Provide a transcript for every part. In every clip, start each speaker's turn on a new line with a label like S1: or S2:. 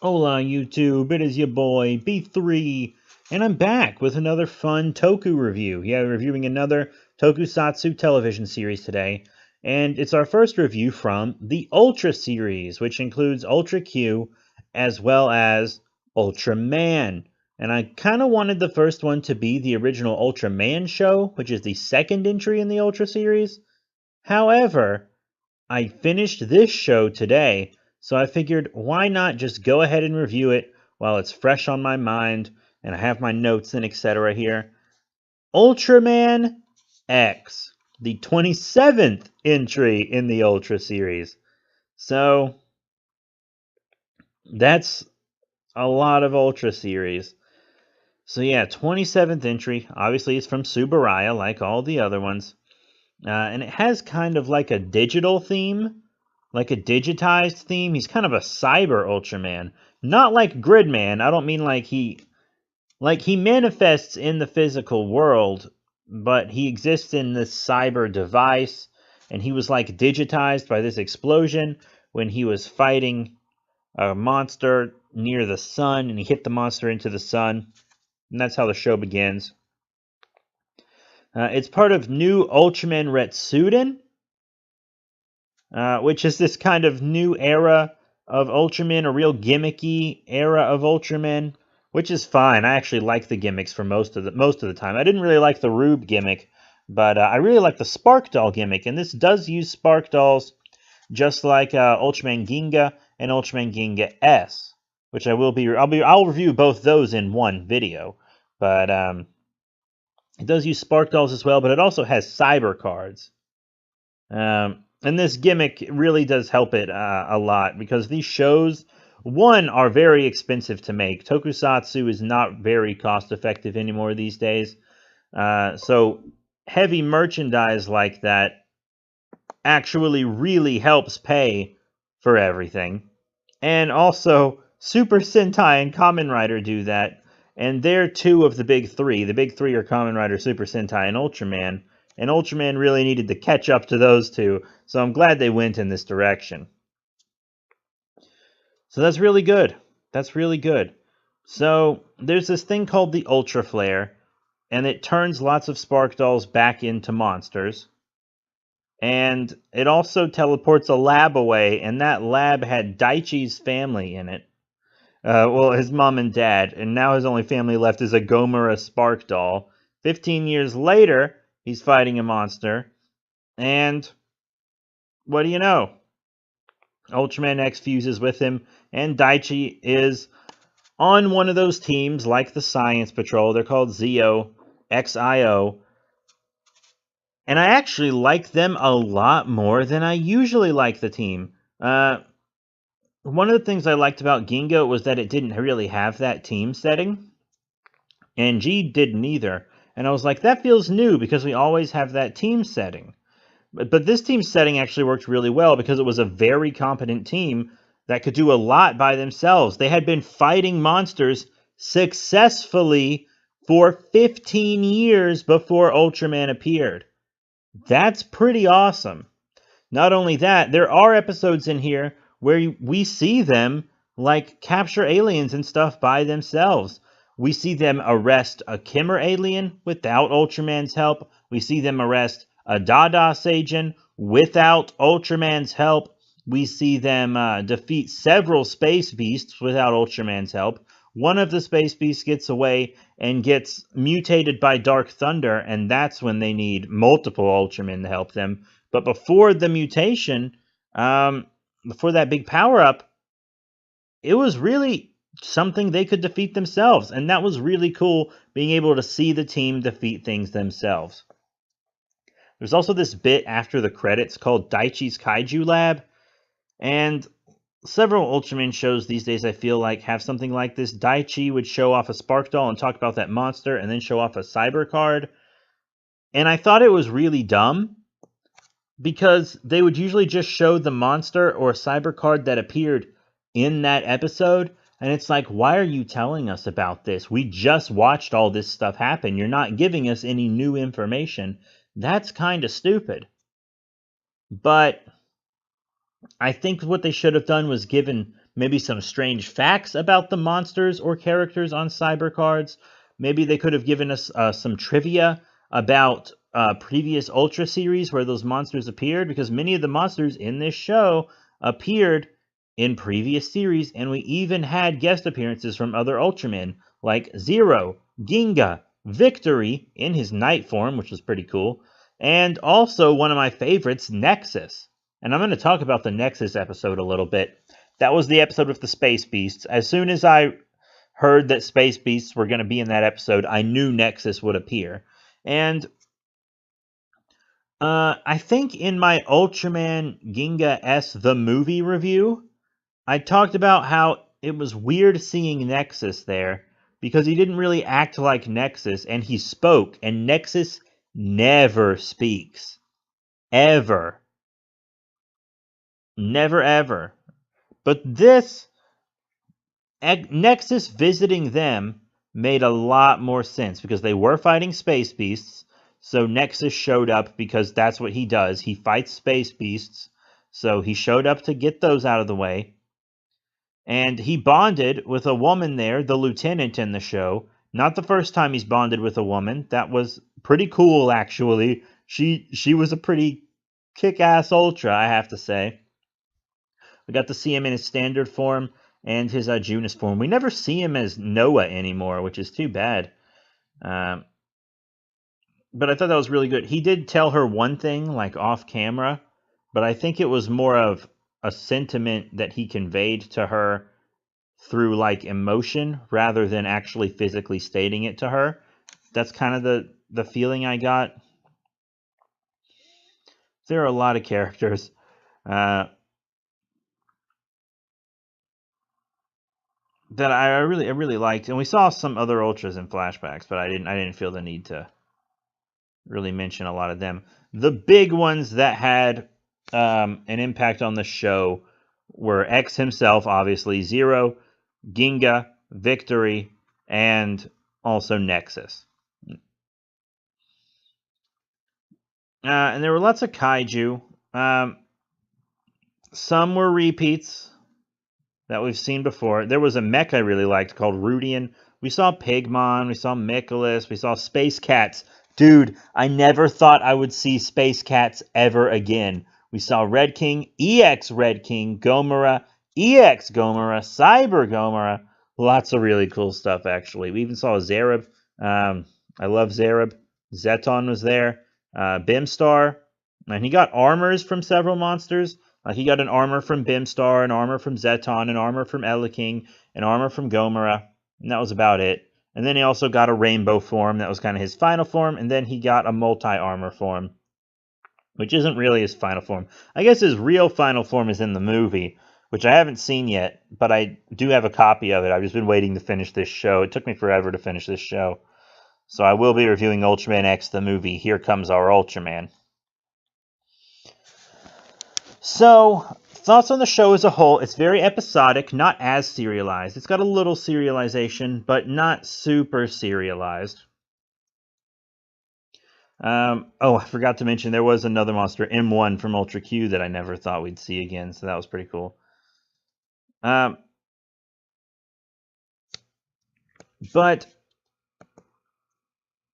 S1: Hola YouTube, it is your boy B3, and I'm back with another fun Toku review. Yeah, reviewing another Tokusatsu television series today, and it's our first review from the Ultra series, which includes Ultra Q as well as Ultraman. And I kind of wanted the first one to be the original Ultraman show, which is the second entry in the Ultra series. However, I finished this show today, so I figured why not just go ahead and review it while it's fresh on my mind and I have my notes and etc. here. Ultraman X, the 27th entry in the Ultra series. So that's a lot of Ultra series. So yeah, 27th entry. Obviously, it's from Subaraya, like all the other ones. And it has kind of like a digital theme, like a digitized theme. He's kind of a cyber Ultraman, not like Gridman. I don't mean like he manifests in the physical world, but he exists in this cyber device, and he was like digitized by this explosion when he was fighting a monster near the sun, and he hit the monster into the sun, and that's how the show begins. It's part of New Ultraman Retsuden, which is this kind of new era of Ultraman, a real gimmicky era of Ultraman, which is fine. I actually like the gimmicks for most of the time. I didn't really like the Rube gimmick, but I really like the Spark Doll gimmick, and this does use Spark Dolls, just like Ultraman Ginga and Ultraman Ginga S, which I'll review both those in one video, but it does use Spark Dolls as well, but it also has Cyber cards. And this gimmick really does help it a lot because these shows, one, are very expensive to make. Tokusatsu is not very cost effective anymore these days. So heavy merchandise like that actually really helps pay for everything. And also, Super Sentai and Kamen Rider do that. And they're two of the big three. The big three are Kamen Rider, Super Sentai, and Ultraman. And Ultraman really needed to catch up to those two, so I'm glad they went in this direction. So that's really good. That's really good. So there's this thing called the Ultra Flare, and it turns lots of Spark Dolls back into monsters. And it also teleports a lab away, and that lab had Daichi's family in it. Well, his mom and dad, and now his only family left is a Gomora Spark Doll. 15 years later, he's fighting a monster, and what do you know? Ultraman X fuses with him, and Daichi is on one of those teams like the Science Patrol. They're called Zio, XIO, and I actually like them a lot more than I usually like the team. One of the things I liked about Ginga was that it didn't really have that team setting, and G didn't either. And I was like, that feels new because we always have that team setting. But this team setting actually worked really well because it was a very competent team that could do a lot by themselves. They had been fighting monsters successfully for 15 years before Ultraman appeared. That's pretty awesome. Not only that, there are episodes in here where we see them like capture aliens and stuff by themselves. We see them arrest a Kimmer alien without Ultraman's help. We see them arrest a Dada Seigen without Ultraman's help. We see them defeat several space beasts without Ultraman's help. One of the space beasts gets away and gets mutated by Dark Thunder, and that's when they need multiple Ultramen to help them. But before the mutation, before that big power-up, it was really something they could defeat themselves, and that was really cool, being able to see the team defeat things themselves. There's also this bit after the credits called Daichi's Kaiju Lab, and several Ultraman shows these days, I feel like, have something like this. Daichi would show off a Spark Doll and talk about that monster, and then show off a Cyber card. And I thought it was really dumb, because they would usually just show the monster or Cyber card that appeared in that episode. And it's like, why are you telling us about this? We just watched all this stuff happen. You're not giving us any new information. That's kind of stupid. But I think what they should have done was given maybe some strange facts about the monsters or characters on Cyber Cards. Maybe they could have given us some trivia about previous Ultra series where those monsters appeared, because many of the monsters in this show appeared in previous series, and we even had guest appearances from other Ultramen, like Zero, Ginga, Victory in his night form, which was pretty cool, and also one of my favorites, Nexus. And I'm going to talk about the Nexus episode a little bit. That was the episode with the Space Beasts. As soon as I heard that Space Beasts were going to be in that episode, I knew Nexus would appear. And I think in my Ultraman Ginga S The Movie review, I talked about how it was weird seeing Nexus there, because he didn't really act like Nexus, and he spoke, and Nexus never speaks. Ever. Never ever. But this, Nexus visiting them made a lot more sense, because they were fighting Space Beasts, so Nexus showed up because that's what he does. He fights Space Beasts, so he showed up to get those out of the way. And he bonded with a woman there, the lieutenant in the show. Not the first time he's bonded with a woman. That was pretty cool, actually. She was a pretty kick-ass Ultra, I have to say. We got to see him in his standard form and his Junus form. We never see him as Noah anymore, which is too bad. But I thought that was really good. He did tell her one thing, like off camera, but I think it was more of a sentiment that he conveyed to her through like emotion rather than actually physically stating it to her. That's kind of the feeling I got. There are a lot of characters that I really liked, and we saw some other Ultras in flashbacks, but I didn't feel the need to really mention a lot of them. The big ones that had an impact on the show were X himself, obviously, Zero, Ginga, Victory, and also Nexus. And there were lots of kaiju. Some were repeats that we've seen before. There was a mech I really liked called Rudian. We saw Pigmon, we saw Mikkelus, we saw Space Cats. Dude, I never thought I would see Space Cats ever again. We saw Red King, EX Red King, Gomora, EX Gomora, Cyber Gomora. Lots of really cool stuff, actually. We even saw Zerub. I love Zerub. Zeton was there. Bimstar. And he got armors from several monsters. He got an armor from Bimstar, an armor from Zeton, an armor from Eleking, an armor from Gomora. And that was about it. And then he also got a rainbow form. That was kind of his final form. And then he got a multi-armor form, which isn't really his final form. I guess his real final form is in the movie, which I haven't seen yet, but I do have a copy of it. I've just been waiting to finish this show. It took me forever to finish this show. So I will be reviewing Ultraman X, the movie. Here Comes Our Ultraman. So, thoughts on the show as a whole. It's very episodic, not as serialized. It's got a little serialization, but not super serialized. Oh, I forgot to mention there was another monster, M1 from Ultra Q, that I never thought we'd see again, so that was pretty cool. But,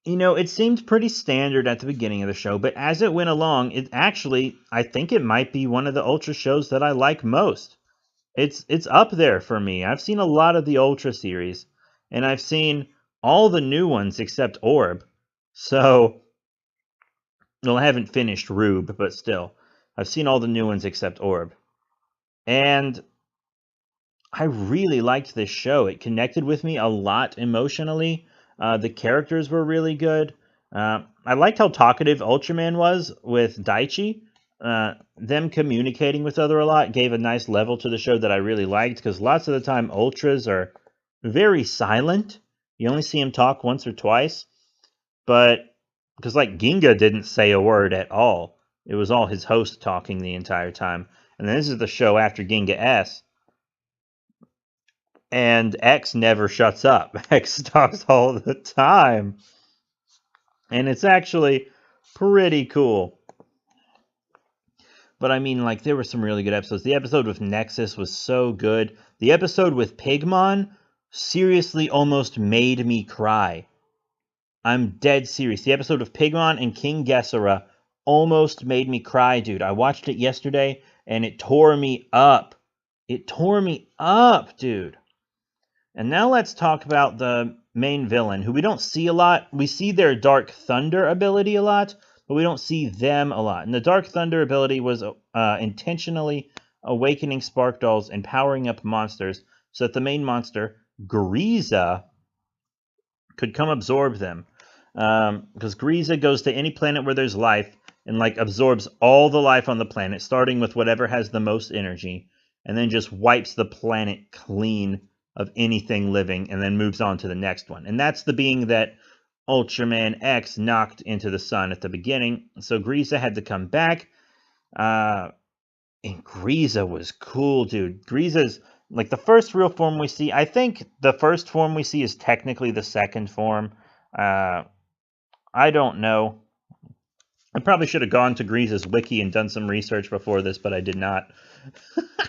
S1: you know, it seemed pretty standard at the beginning of the show, but as it went along, it actually, I think it might be one of the Ultra shows that I like most. It's up there for me. I've seen a lot of the Ultra series, and I've seen all the new ones except Orb. So, well, I haven't finished Rube, but still, I've seen all the new ones except Orb. And I really liked this show. It connected with me a lot emotionally. The characters were really good. I liked how talkative Ultraman was with Daichi. Them communicating with other a lot gave a nice level to the show that I really liked, because lots of the time Ultras are very silent. You only see him talk once or twice. But, because like Ginga didn't say a word at all. It was all his host talking the entire time. And then this is the show after Ginga S. And X never shuts up. X talks all the time. And it's actually pretty cool. But I mean, like, there were some really good episodes. The episode with Nexus was so good. The episode with Pigmon seriously almost made me cry. I'm dead serious. The episode of Pigmon and King Gessera almost made me cry, dude. I watched it yesterday, and it tore me up. It tore me up, dude. And now let's talk about the main villain, who we don't see a lot. We see their Dark Thunder ability a lot, but we don't see them a lot. And the Dark Thunder ability was intentionally awakening Spark Dolls and powering up monsters so that the main monster, Grieza, could come absorb them. Because Grieza goes to any planet where there's life and like absorbs all the life on the planet, starting with whatever has the most energy, and then just wipes the planet clean of anything living, and then moves on to the next one. And that's the being that Ultraman X knocked into the sun at the beginning. So Grieza had to come back. And Grieza was cool, dude. Grieza's like the first real form we see. I think the first form we see is technically the second form. I don't know. I probably should have gone to Grieza's wiki and done some research before this, but I did not.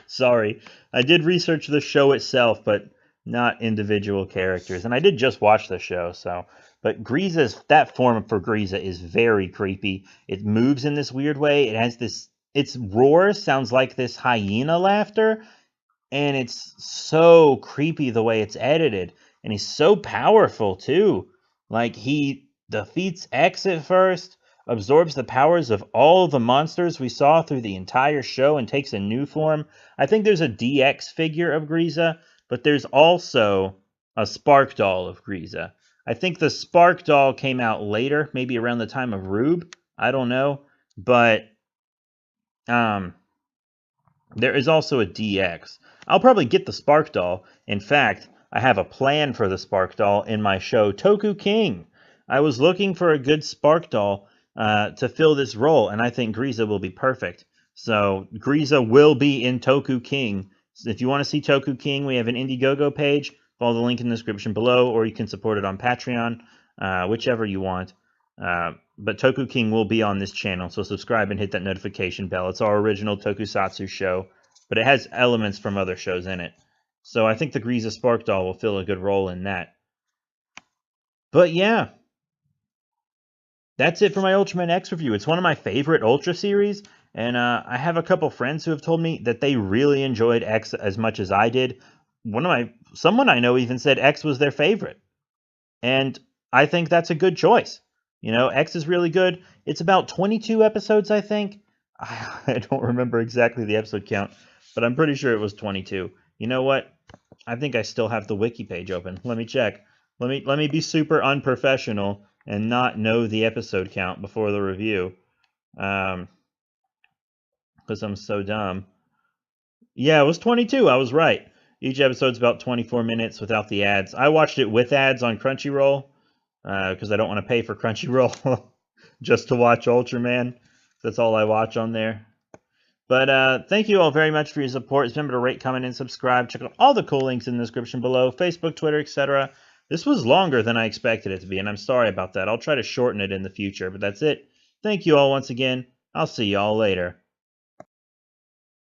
S1: Sorry. I did research the show itself, but not individual characters. And I did just watch the show, so. But Grieza's, that form for Grieza is very creepy. It moves in this weird way. It has this, its roar sounds like this hyena laughter, and it's so creepy the way it's edited. And he's so powerful, too. Like, he defeats X at first, absorbs the powers of all the monsters we saw through the entire show, and takes a new form. I think there's a DX figure of Grieza, but there's also a Spark Doll of Grieza. I think the Spark Doll came out later, maybe around the time of Rube. I don't know. But there is also a DX. I'll probably get the Spark Doll. In fact, I have a plan for the Spark Doll in my show, Toku King. I was looking for a good Spark Doll to fill this role, and I think Grieza will be perfect. So Grieza will be in Toku King. So if you want to see Toku King, we have an Indiegogo page. Follow the link in the description below, or you can support it on Patreon, whichever you want. But Toku King will be on this channel, so subscribe and hit that notification bell. It's our original Tokusatsu show, but it has elements from other shows in it. So I think the Grieza Spark Doll will fill a good role in that. But yeah, that's it for my Ultraman X review. It's one of my favorite Ultra series, and I have a couple friends who have told me that they really enjoyed X as much as I did. Someone I know even said X was their favorite, and I think that's a good choice. You know, X is really good. It's about 22 episodes, I think. I don't remember exactly the episode count, but I'm pretty sure it was 22. You know what? I think I still have the wiki page open. Let me check. Let me be super unprofessional and not know the episode count before the review, because I'm so dumb. Yeah, it was 22. I was right. Each episode's about 24 minutes without the ads. I watched it with ads on Crunchyroll, because I don't want to pay for Crunchyroll just to watch Ultraman. That's all I watch on there. But thank you all very much for your support. Remember to rate, comment, and subscribe. Check out all the cool links in the description below. Facebook, Twitter, etc. This was longer than I expected it to be, and I'm sorry about that. I'll try to shorten it in the future, but that's it. Thank you all once again. I'll see you all later.